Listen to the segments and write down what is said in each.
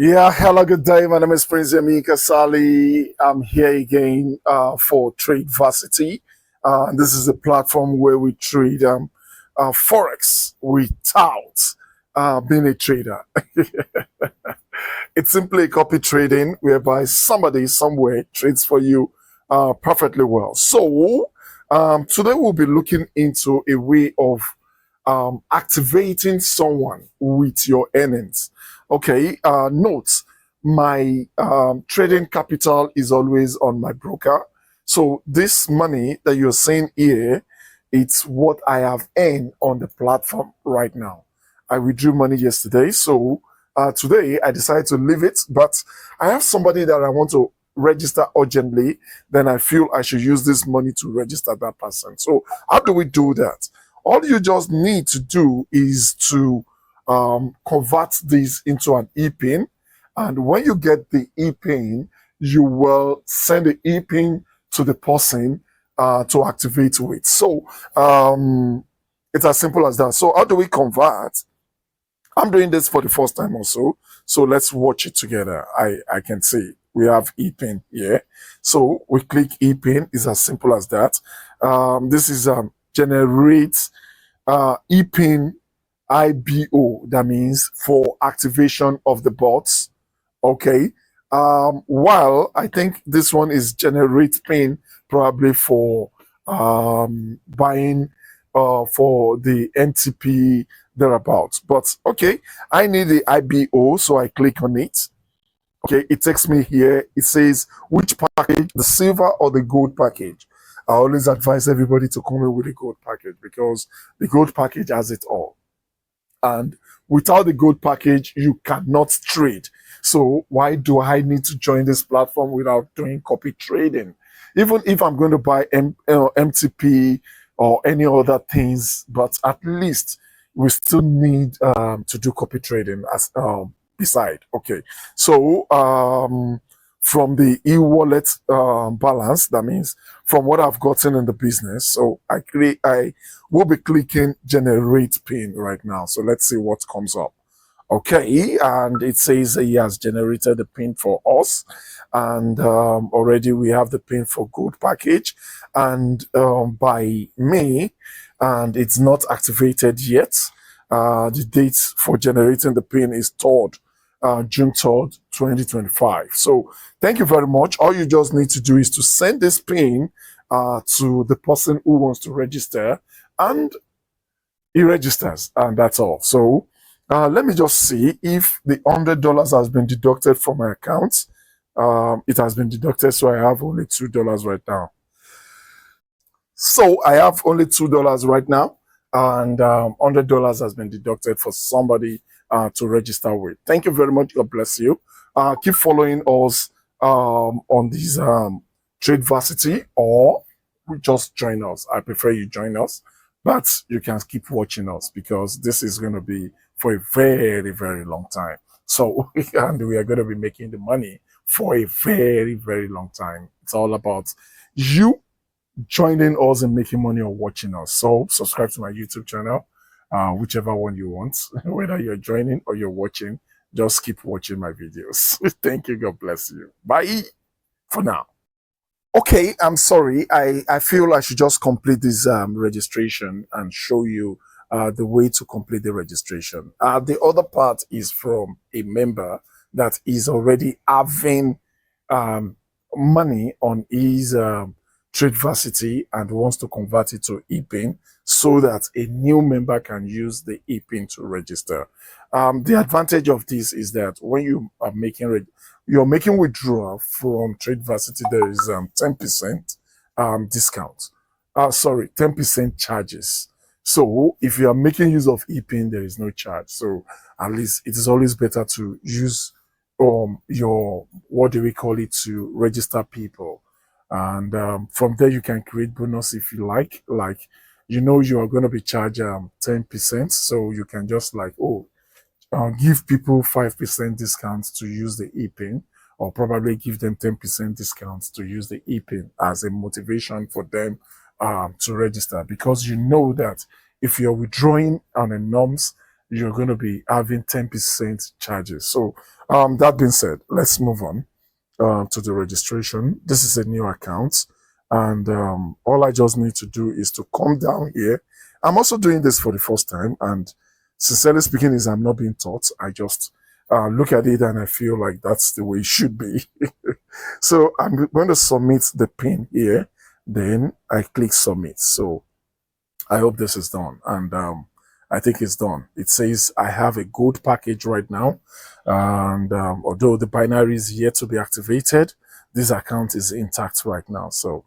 Yeah, hello, good day. My name is Prince Yamika Sali. I'm here again for Tradeversity. This is a platform where we trade Forex without being a trader. It's simply copy trading whereby somebody somewhere trades for you perfectly well. So, today we'll be looking into a way of activating someone with your earnings. Okay, note my trading capital is always on my broker. So this money that you're seeing here, it's what I have earned on the platform right now. I withdrew money yesterday, so today I decided to leave it, but I have somebody that I want to register urgently. Then I feel I should use this money to register that person. So how do we do that? All you just need to do is to convert this into an e-pin. And when you get the e-pin, you will send the e-pin to the person to activate with. So it's as simple as that. So how do we convert? I'm doing this for the first time also. So let's watch it together. I can see we have e-pin here. So we click e-pin. It's as simple as that. This is generate e-pin IBO. That means for activation of the bots. Okay. While I think this one is generate pin probably for buying for the NTP thereabouts. But okay, I need the IBO, so I click on it. Okay, it takes me here. It says which package, the silver or the gold package. I always advise everybody to come in with the gold package because the gold package has it all. And without the gold package, you cannot trade. So why do I need to join this platform without doing copy trading? Even if I'm going to buy MTP or any other things, but at least we still need to do copy trading as beside. Okay, so from the e-wallet balance, that means from what I've gotten in the business. So I will be clicking generate pin right now. So let's see what comes up. Okay, and it says he has generated the pin for us, and already we have the pin for gold package, and by May, and it's not activated yet. The date for generating the pin is June 3rd, 2025. So thank you very much. All you just need to do is to send this pin to the person who wants to register, and he registers, and that's all. So let me just see if the $100 has been deducted from my account. It has been deducted, so I have only $2 right now. So I have only $2 right now, and $100 has been deducted for somebody to register with. Thank you very much. God bless you. Keep following us on this Tradeversity, or just join us. I prefer you join us, but you can keep watching us because this is going to be for a very, very long time. So, and we are going to be making the money for a very, very long time. It's all about you joining us and making money or watching us. So subscribe to my YouTube channel, whichever one you want, whether you're joining or you're watching, just keep watching my videos. Thank you. God bless you. Bye for now. Okay, I'm sorry. I feel I should just complete this registration and show you the way to complete the registration. The other part is from a member that is already having money on his Tradeversity and wants to convert it to e-pin so that a new member can use the e-pin to register. The advantage of this is that when you are you're making withdrawal from Tradeversity, there is 10% discount. Sorry, 10% charges. So if you are making use of e-pin, there is no charge. So at least it is always better to use your, what do we call it, to register people. And from there you can create bonus if you like you are going to be charged 10%, so you can just give people 5% discounts to use the e-pin, or probably give them 10% discounts to use the e-pin as a motivation for them to register, because you know that if you're withdrawing on a norms you're going to be having 10% charges. So, that being said, let's move on to the registration. This is a new account, and all I just need to do is to come down here. I'm also doing this for the first time, and sincerely speaking, is I'm not being taught. I just look at it and I feel like that's the way it should be. So I'm going to submit the pin here. Then I click submit. So I hope this is done. And I think it's done. It says I have a gold package right now. And although the binary is yet to be activated, this account is intact right now. So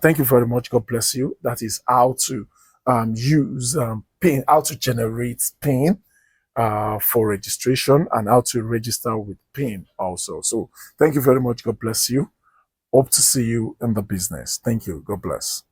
thank you very much. God bless you. That is how to use PIN, how to generate PIN for registration, and how to register with PIN also. So thank you very much. God bless you. Hope to see you in the business. Thank you. God bless.